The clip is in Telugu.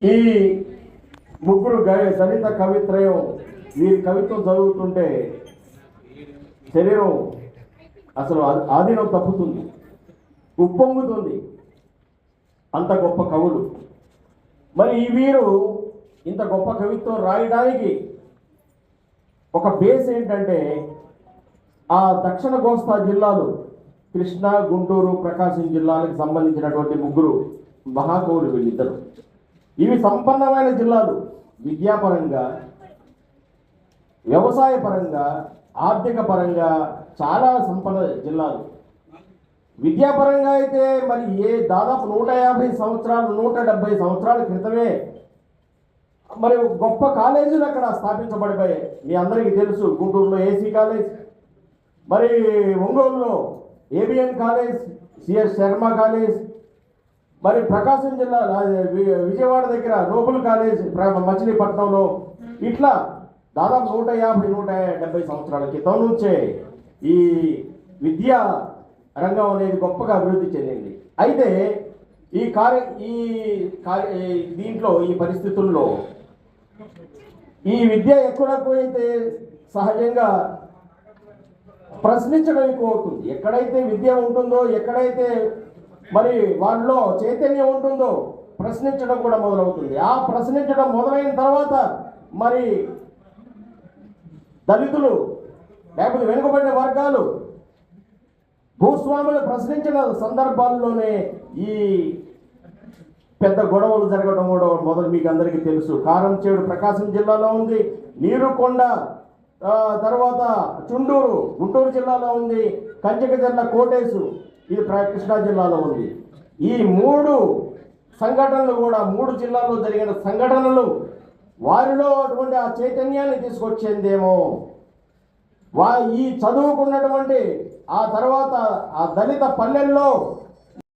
ఈ ముగ్గురు దళిత కవిత్రయం వీరి కవిత్వం చదువుతుంటే శరీరం అసలు ఆధీనం తప్పుతుంది, ఉప్పొంగుతుంది. అంత గొప్ప కవులు. మరి ఈ వీరు ఇంత గొప్ప కవిత్వం రాయడానికి ఒక బేస్ ఏంటంటే ఆ దక్షిణ కోస్తా జిల్లాలు కృష్ణా, గుంటూరు, ప్రకాశం జిల్లాలకు సంబంధించినటువంటి ముగ్గురు మహాకవులు వీళ్ళిద్దరు. ఇవి సంపన్నమైన జిల్లాలు, విద్యాపరంగా, వ్యవసాయ పరంగా, ఆర్థిక పరంగా చాలా సంపన్న జిల్లాలు. విద్యాపరంగా అయితే మరి దాదాపు 150 సంవత్సరాలు 170 సంవత్సరాల క్రితమే మరి గొప్ప కాలేజీలు అక్కడ స్థాపించబడిపోయాయి. మీ అందరికీ తెలుసు, గుంటూరులో ఏసీ కాలేజ్, మరి ఒంగోలులో ABN college, CS Sharma college, మరి ప్రకాశం జిల్లా విజయవాడ దగ్గర నోబుల్ కాలేజ్, మచిలీపట్నంలో, ఇట్లా దాదాపు 150-170 సంవత్సరాల క్రితం నుంచే ఈ విద్యా రంగం అనేది గొప్పగా అభివృద్ధి చెందింది. అయితే దీంట్లో ఈ పరిస్థితుల్లో ఈ విద్య ఎక్కడైతే సహజంగా ప్రశ్నించడం ఎక్కువ అవుతుంది. ఎక్కడైతే విద్య ఉంటుందో, ఎక్కడైతే మరి వాళ్ళలో చైతన్యం ఉంటుందో ప్రశ్నించడం కూడా మొదలవుతుంది. ఆ ప్రశ్నించడం మొదలైన తర్వాత మరి దళితులు లేకపోతే వెనుకబడిన వర్గాలు, భూస్వాములు ప్రశ్నించిన సందర్భాల్లోనే ఈ పెద్ద గొడవలు జరగడం కూడా మొదలు మీకు అందరికీ తెలుసు. కారంచేడు ప్రకాశం జిల్లాలో ఉంది, నీరుకొండ తర్వాత చుండూరు గుంటూరు జిల్లాలో ఉంది, కంచికజర్ల కోటేసు ఇది కృష్ణా జిల్లాలో ఉంది. ఈ 3 సంఘటనలు కూడా 3 జిల్లాల్లో జరిగిన సంఘటనలు వారిలో అటువంటి ఆ చైతన్యాన్ని తీసుకొచ్చేందేమో. ఈ చదువుకున్నటువంటి ఆ తర్వాత ఆ దళిత పల్లెల్లో